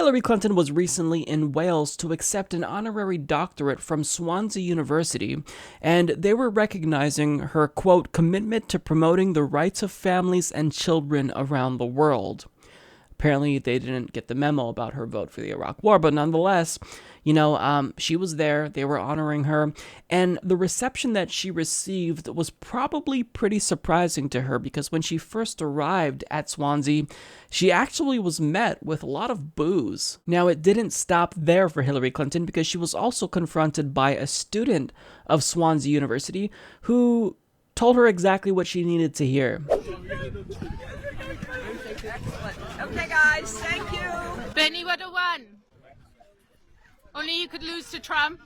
Hillary Clinton was recently in Wales to accept an honorary doctorate from Swansea University, and they were recognizing her, quote, commitment to promoting the rights of families and children around the world. Apparently, they didn't get the memo about her vote for the Iraq War, but nonetheless, she was there, they were honoring her, and the reception that she received was probably pretty surprising to her, because when she first arrived at Swansea, she actually was met with a lot of boos. Now, it didn't stop there for Hillary Clinton, because she was also confronted by a student of Swansea University who told her exactly what she needed to hear. Excellent. Okay, guys, thank you. Benny would have won. Only you could lose to Trump.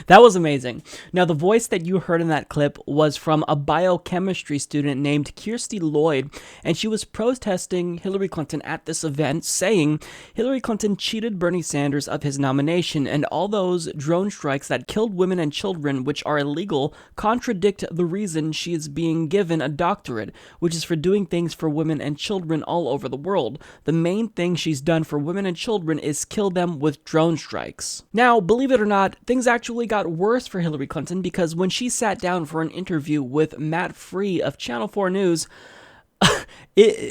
That was amazing. Now, the voice that you heard in that clip was from a biochemistry student named Kirsty Lloyd, and she was protesting Hillary Clinton at this event, saying Hillary Clinton cheated Bernie Sanders of his nomination, and all those drone strikes that killed women and children, which are illegal, contradict the reason she is being given a doctorate, which is for doing things for women and children all over the world. The main thing she's done for women and children is kill them with drone strikes. Now, believe it or not, things actually got worse for Hillary Clinton, because when she sat down for an interview with Matt Free of Channel 4 News,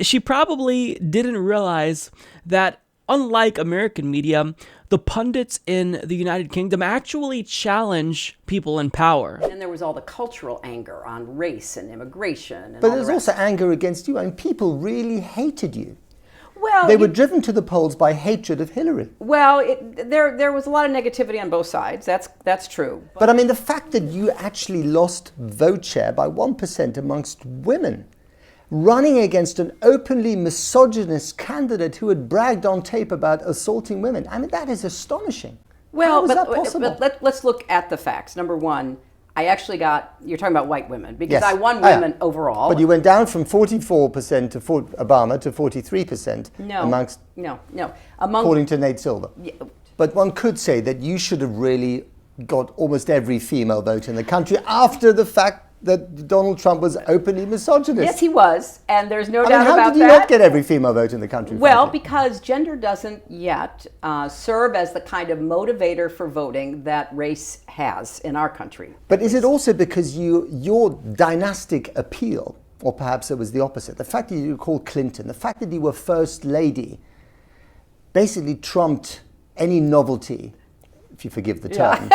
she probably didn't realize that, unlike American media, the pundits in the United Kingdom actually challenge people in power. And there was all the cultural anger on race and immigration. But there's also anger against you. I mean, people really hated you. Well, they were driven to the polls by hatred of Hillary. Well, there was a lot of negativity on both sides. That's true. But I mean, the fact that you actually lost vote share by 1% amongst women, running against an openly misogynist candidate who had bragged on tape about assaulting women, I mean, that is astonishing. Well, How is that possible? but let's look at the facts. Number one, I actually you're talking about white women, because Yes. I won women overall. But you went down from 44% to Obama to 43% amongst, according to Nate Silver. Yeah. But one could say that you should have really got almost every female vote in the country after the fact that Donald Trump was openly misogynist. Yes, he was, and there's no doubt about that. How did you not get every female vote in the country? Well, frankly? because gender doesn't yet serve as the kind of motivator for voting that race has in our country. But is it also because your dynastic appeal, or perhaps it was the opposite, the fact that you were called Clinton, the fact that you were First Lady, basically trumped any novelty, if you forgive the term,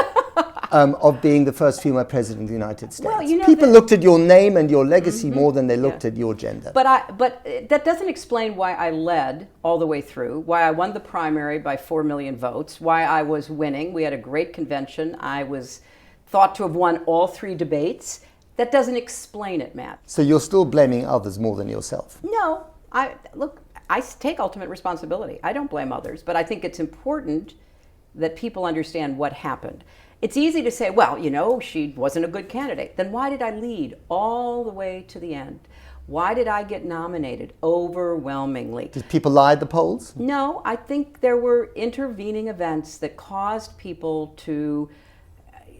of being the first female president of the United States. Well, people looked at your name and your legacy more than they looked at your gender. But that doesn't explain why I led all the way through, why I won the primary by 4 million votes, why I was winning. We had a great convention. I was thought to have won all 3 debates. That doesn't explain it, Matt. So you're still blaming others more than yourself? No. I take ultimate responsibility. I don't blame others, but I think it's important that people understand what happened. It's easy to say, well, she wasn't a good candidate. Then why did I lead all the way to the end? Why did I get nominated overwhelmingly? Did people lie at the polls? No, I think there were intervening events that caused people to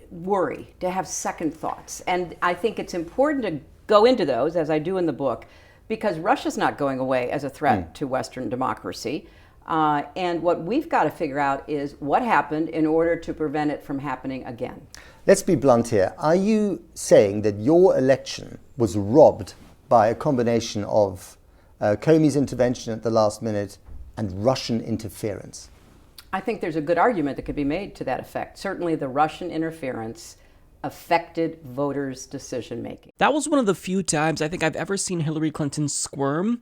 worry, to have second thoughts. And I think it's important to go into those, as I do in the book, because Russia's not going away as a threat to Western democracy. And what we've got to figure out is what happened in order to prevent it from happening again. Let's be blunt here. Are you saying that your election was robbed by a combination of Comey's intervention at the last minute and Russian interference? I think there's a good argument that could be made to that effect. Certainly the Russian interference affected voters' decision making. That was one of the few times I think I've ever seen Hillary Clinton squirm.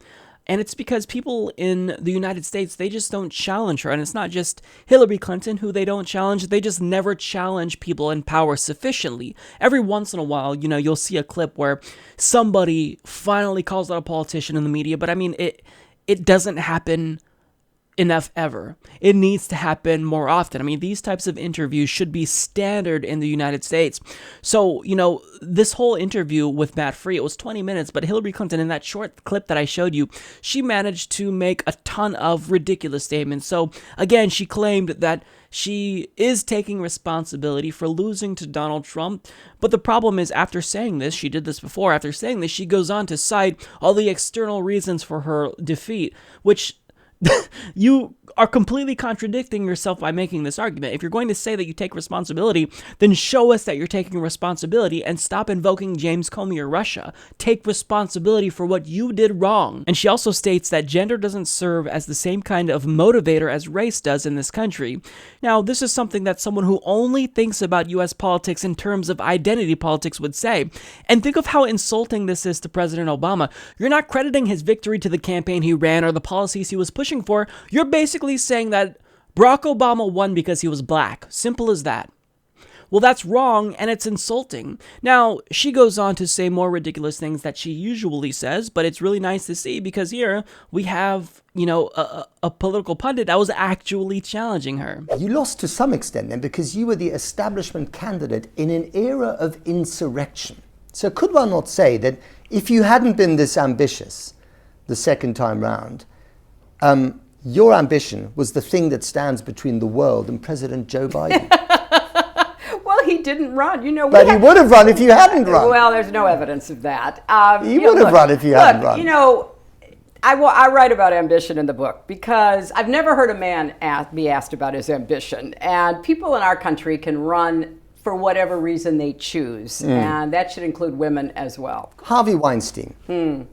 And it's because people in the United States, they just don't challenge her. And it's not just Hillary Clinton who they don't challenge. They just never challenge people in power sufficiently. Every once in a while, you'll see a clip where somebody finally calls out a politician in the media. But I mean, it doesn't happen enough ever. It needs to happen more often. I mean, these types of interviews should be standard in the United States. So, this whole interview with Matt Free, it was 20 minutes, but Hillary Clinton, in that short clip that I showed you, she managed to make a ton of ridiculous statements. So, again, she claimed that she is taking responsibility for losing to Donald Trump. But the problem is, after saying this, she did this before, after saying this, she goes on to cite all the external reasons for her defeat, which you are completely contradicting yourself by making this argument. If you're going to say that you take responsibility, then show us that you're taking responsibility and stop invoking James Comey or Russia. Take responsibility for what you did wrong. And she also states that gender doesn't serve as the same kind of motivator as race does in this country. Now, this is something that someone who only thinks about US politics in terms of identity politics would say. And think of how insulting this is to President Obama. You're not crediting his victory to the campaign he ran or the policies he was pushing for. You're basically saying that Barack Obama won because he was black. Simple as that. Well, that's wrong, and it's insulting. Now, she goes on to say more ridiculous things that she usually says, but it's really nice to see because here we have, a political pundit that was actually challenging her. You lost to some extent then because you were the establishment candidate in an era of insurrection. So could one not say that if you hadn't been this ambitious the second time round, your ambition was the thing that stands between the world and President Joe Biden? Well, he didn't run. But he would have run if you hadn't run. Well, there's no evidence of that. He would have run if you hadn't run. I write about ambition in the book because I've never heard a man be asked about his ambition. And people in our country can run for whatever reason they choose. And that should include women as well. Harvey Weinstein.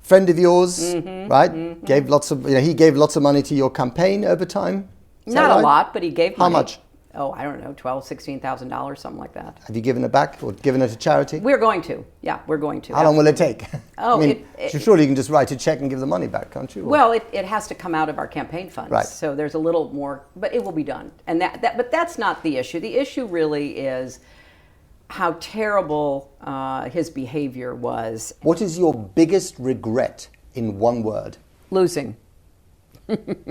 Friend of yours, right? Gave lots of, he gave lots of money to your campaign over time. Not a lot, but he gave money. How much? Oh, I don't know, $12,000, $16,000, something like that. Have you given it back or given it to charity? We're going to. Yeah, we're going to. How long will it take? Oh, surely you can just write a check and give the money back, can't you? Well, it has to come out of our campaign funds. Right. So there's a little more, but it will be done. And but that's not the issue. The issue really is how terrible his behavior was. What is your biggest regret in one word? Losing.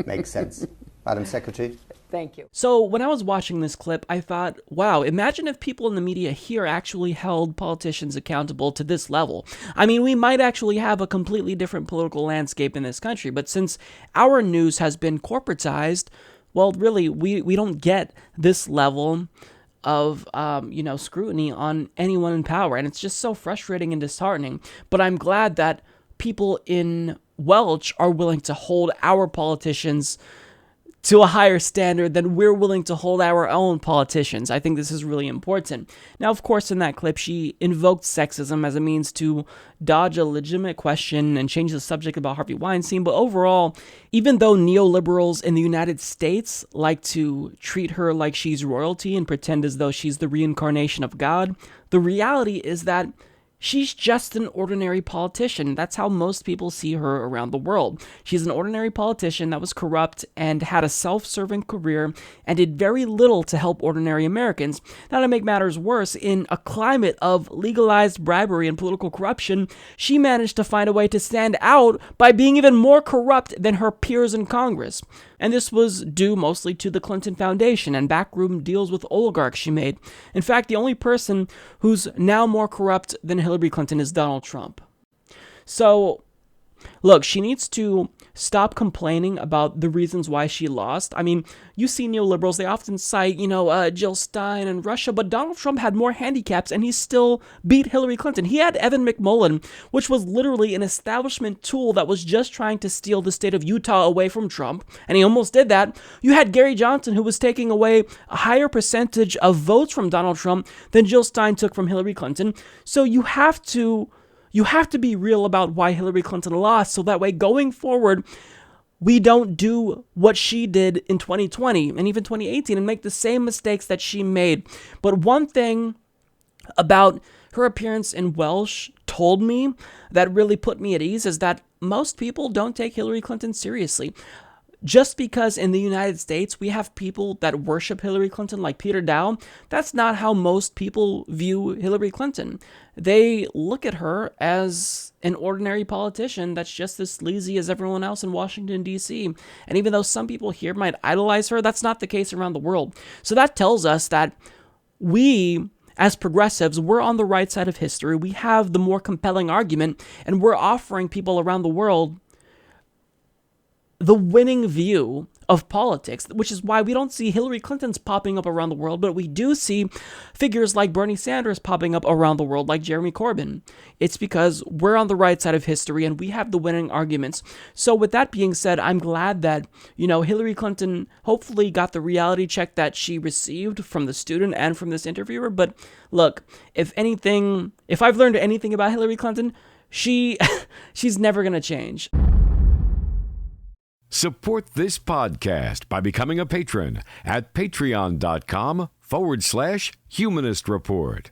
Makes sense. Madam Secretary? Thank you. So when I was watching this clip, I thought, wow, imagine if people in the media here actually held politicians accountable to this level. I mean, we might actually have a completely different political landscape in this country, but since our news has been corporatized, well, really, we don't get this level of, scrutiny on anyone in power. And it's just so frustrating and disheartening. But I'm glad that people in Welch are willing to hold our politicians to a higher standard than we're willing to hold our own politicians. I think this is really important. Now, of course, in that clip, she invoked sexism as a means to dodge a legitimate question and change the subject about Harvey Weinstein. But overall, even though neoliberals in the United States like to treat her like she's royalty and pretend as though she's the reincarnation of God, the reality is that she's just an ordinary politician. That's how most people see her around the world. She's an ordinary politician that was corrupt and had a self-serving career and did very little to help ordinary Americans. Now, to make matters worse, in a climate of legalized bribery and political corruption, she managed to find a way to stand out by being even more corrupt than her peers in Congress. And this was due mostly to the Clinton Foundation and backroom deals with oligarchs she made. In fact, the only person who's now more corrupt than Hillary Clinton is Donald Trump. So, look, she needs to stop complaining about the reasons why she lost. I mean, you see neoliberals, they often cite, Jill Stein and Russia, but Donald Trump had more handicaps and he still beat Hillary Clinton. He had Evan McMullen, which was literally an establishment tool that was just trying to steal the state of Utah away from Trump, and he almost did that. You had Gary Johnson, who was taking away a higher percentage of votes from Donald Trump than Jill Stein took from Hillary Clinton. So you have to be real about why Hillary Clinton lost, so that way going forward, we don't do what she did in 2020 and even 2018 and make the same mistakes that she made. But one thing about her appearance in Welsh told me that really put me at ease is that most people don't take Hillary Clinton seriously. Just because in the United States we have people that worship Hillary Clinton like Peter Dow, that's not how most people view Hillary Clinton. They look at her as an ordinary politician that's just as sleazy as everyone else in Washington, D.C. And even though some people here might idolize her, that's not the case around the world. So that tells us that we, as progressives, we're on the right side of history. We have the more compelling argument, and we're offering people around the world the winning view of politics, which is why we don't see Hillary Clinton's popping up around the world, but we do see figures like Bernie Sanders popping up around the world, like Jeremy Corbyn. It's because we're on the right side of history and we have the winning arguments. So with that being said, I'm glad that, Hillary Clinton hopefully got the reality check that she received from the student and from this interviewer. But look, if I've learned anything about Hillary Clinton, she's never going to change. Support this podcast by becoming a patron at patreon.com/Humanist Report.